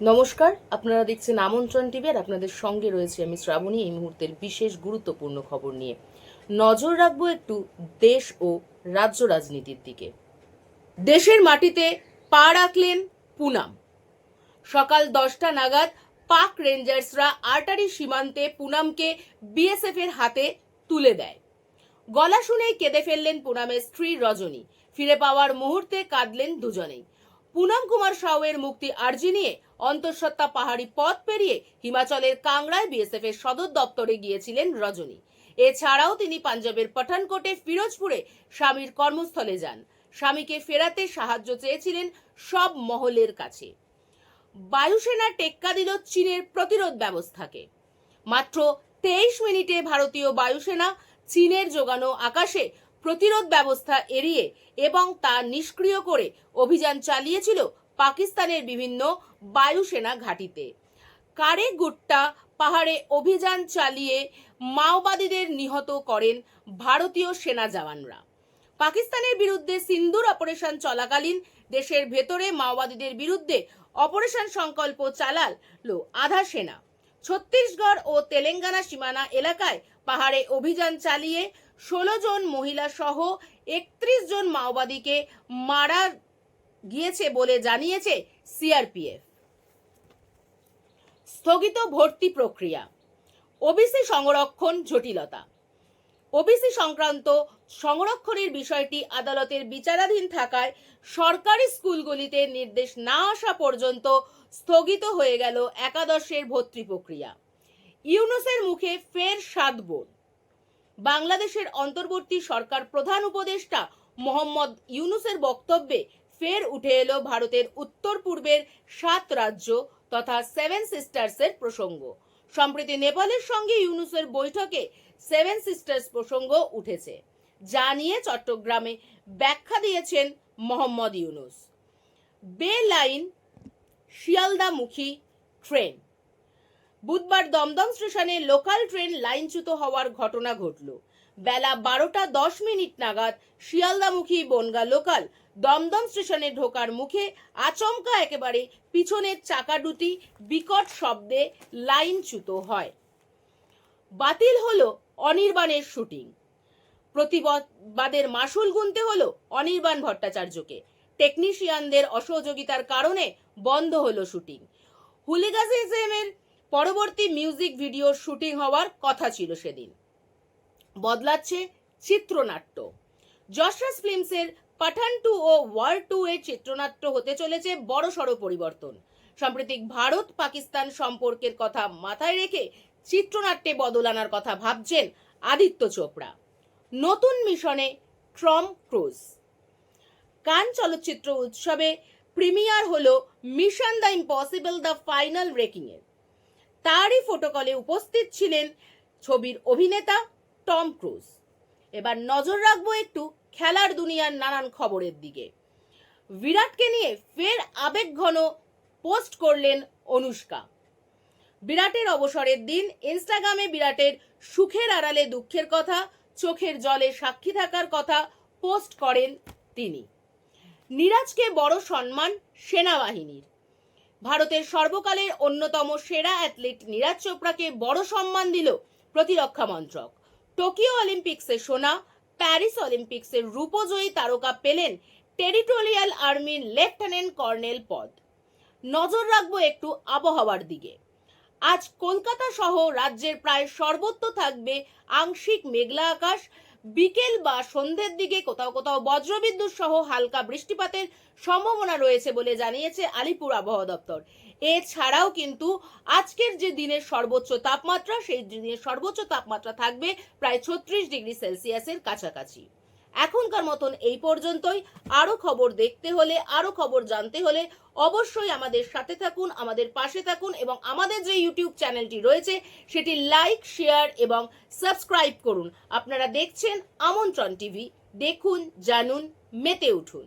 নমস্কার, আপনারা দেখছেন আমন্ত্রণ টিভি আর আপনাদের সঙ্গে রয়েছে আমি শ্রাবণী। এই মুহূর্তের বিশেষ গুরুত্বপূর্ণ খবর নিয়ে নজর রাখবো একটু দেশ ও রাজ্য রাজনীতির দিকে। দেশের মাটিতে পা রাখলেন পুনাম। সকাল 10টা নাগাদ পাক রেঞ্জার্সরা আর্টারি সীমান্তে পুনামকে বিএসএফ এর হাতে তুলে দেয়। গলা শুনেই কেঁদে ফেললেন পুনামের স্ত্রী রজনী। ফিরে পাওয়ার মুহূর্তে কাঁদলেন দুজনেই। পুনাম কুমার সাউয়ের মুক্তি আর্জি নিয়ে অন্তঃসত্ত্বা পাহাড়ি পথ পেরিয়ে হিমাচলের কাংড়ায় বিএসএফ এর সদর দপ্তরে গিয়েছিলেন রজনী। এছাড়াও তিনি পাঞ্জাবের পাঠানকোটে ফিরোজপুরে স্বামীর কর্মস্থলে যান। স্বামীকে ফেরাতে সাহায্য চেয়েছিলেন সব মহলের কাছে। বায়ুসেনা টেক্কা দিল চীনের প্রতিরোধ ব্যবস্থাকে। মাত্র 23 মিনিটে ভারতীয় বায়ুসেনা চীনের যোগানো আকাশে প্রতিরোধ ব্যবস্থা এড়িয়ে এবং তা নিষ্ক্রিয় করে অভিযান চালিয়েছিল পাকিস্তানের বিভিন্ন বায়ুসেনা ঘাঁটিতে। কারেগুট্টা পাহাড়ে অভিযান চালিয়ে মাওবাদীদের নিহত করেন ভারতীয় সেনা জওয়ানরা। পাকিস্তানের বিরুদ্ধে সিন্দুর অপারেশন চলাকালীন দেশের ভেতরে মাওবাদীদের বিরুদ্ধে অপারেশন সংকল্প চালালো আধা সেনা। ছত্তিশগড় ও তেলেঙ্গানা সীমানা এলাকায় পাহাড়ে অভিযান চালিয়ে 16 জন মহিলা সহ 31 জন মাওবাদীকে মারা গিয়েছে বলে জানিয়েছে সিআরপিএফ। স্থগিত ভর্তি প্রক্রিয়া, ওবিসি সংরক্ষণ জটিলতা। ওবিসি সংক্রান্ত সংরক্ষণের বিষয়টি আদালতের বিচারাধীন থাকায় সরকারি স্কুলগুলিতে নির্দেশ না আসা পর্যন্ত স্থগিত হয়ে গেল একাদশের ভর্তি প্রক্রিয়া। ইউনূসের মুখে ফের সাধবোধ। বাংলাদেশের অন্তর্বর্তী সরকার প্রধান উপদেষ্টা মোহাম্মদ ইউনূসের বক্তব্যে ফের উঠে এলো ভারতের উত্তর পূর্বের 7 রাজ্য তথা 7 সিস্টার্সের প্রসঙ্গ। সম্প্রতি নেপালের সঙ্গে ইউনূসের বৈঠকে 7 সিস্টার্স প্রসঙ্গ উঠেছে, যা নিয়ে চট্টগ্রামে ব্যাখ্যা দিয়েছেন মোহাম্মদ ইউনূস। বে লাইন শিয়ালদামুখী ট্রেন। বুধবার দমদম স্টেশনে লোকাল ট্রেন লাইনচ্যুত হওয়ার ঘটনা ঘটল। বেলা 12টা 10 মিনিট নাগাদ শিয়ালদামুখী বনগা লোকাল দমদম স্টেশনে ঢোকার মুখে আচমকা একেবারে পিছনের চাকা দুটি বিকট শব্দে লাইনচ্যুত হয়। বাতিল হলো অনির্বাণের শুটিং। প্রতিবাদের মাসুল গুনতে হলো অনির্বাণ ভট্টাচার্যকে। টেকনিশিয়ানদের অসহযোগিতার কারণে বন্ধ হলো শুটিং। হুলিগানিজমের পরবর্তী মিউজিক ভিডিওর শুটিং হওয়ার কথা ছিল সেদিন। বদলাচ্ছে চিত্রনাট্য। যশরাজ ফিল্মসের পাঠান 2 ও ওয়ার 2 এর চিত্রনাট্য হতে চলেছে বড়সড় পরিবর্তন। সাম্প্রতিক ভারত পাকিস্তান সম্পর্কের কথা মাথায় রেখে চিত্রনাট্যে বদল আনার কথা ভাবছেন আদিত্য চোপড়া। নতুন মিশনে টম ক্রুজ। কান চলচ্চিত্র উৎসবে প্রিমিয়ার হলো mission the impossible the final reckoning এর। তারই ফটোকলে উপস্থিত ছিলেন ছবির অভিনেতা টম ক্রুজ। এবার নজর রাখবো একটু খেলার দুনিয়ার নানান খবরের দিকে। বিরাটকে নিয়ে ফের আবেগঘন পোস্ট করলেন অনুষ্কা। বিরাটের অবসরের দিন ইনস্টাগ্রামে বিরাটের সুখের আড়ালে দুঃখের কথা, চোখের জলে সাক্ষী থাকার কথা পোস্ট করেন তিনি। নিরাজকে বড় সম্মান সেনাবাহিনীর। ভারতের সর্বকালের অন্যতম সেরা অ্যাথলিট নিরাজ চোপড়াকে বড় সম্মান দিল প্রতিরক্ষা মন্ত্রক। টোকিও অলিম্পিক্সে সোনা, প্যারিস অলিম্পিক্সের রূপজয়ী তারকা পেলেন টেরিটোরিয়াল আর্মির লেফটেন্যান্ট কর্নেল পদ। নজর রাখবো একটু আবহাওয়ার দিকে। আজ কলকাতা সহ রাজ্যের প্রায় সর্বত্র থাকবে আংশিক মেঘলা আকাশ। বিকেল বা সন্ধ্যের দিকে কোথাও কোথাও বজ্রবিদ্যুৎ সহ হালকা বৃষ্টিপাতের সম্ভাবনা রয়েছে বলে জানিয়েছে আলিপুর আবহাওয়া দপ্তর। এছাড়াও কিন্তু আজকের যে দিনের সর্বোচ্চ তাপমাত্রা, সেই দিনের সর্বোচ্চ তাপমাত্রা থাকবে প্রায় 36 ডিগ্রি সেলসিয়াসের কাছাকাছি। এখনকার মতন এই পর্যন্তই। আরো খবর দেখতে হলে, আরো খবর জানতে হলে অবশ্যই আমাদের সাথে থাকুন, আমাদের পাশে থাকুন এবং আমাদের যে ইউটিউব চ্যানেলটি রয়েছে সেটি লাইক, শেয়ার এবং সাবস্ক্রাইব করুন। আপনারা দেখছেন আমন্ত্রণ টিভি। দেখুন, জানুন, মেতে উঠুন।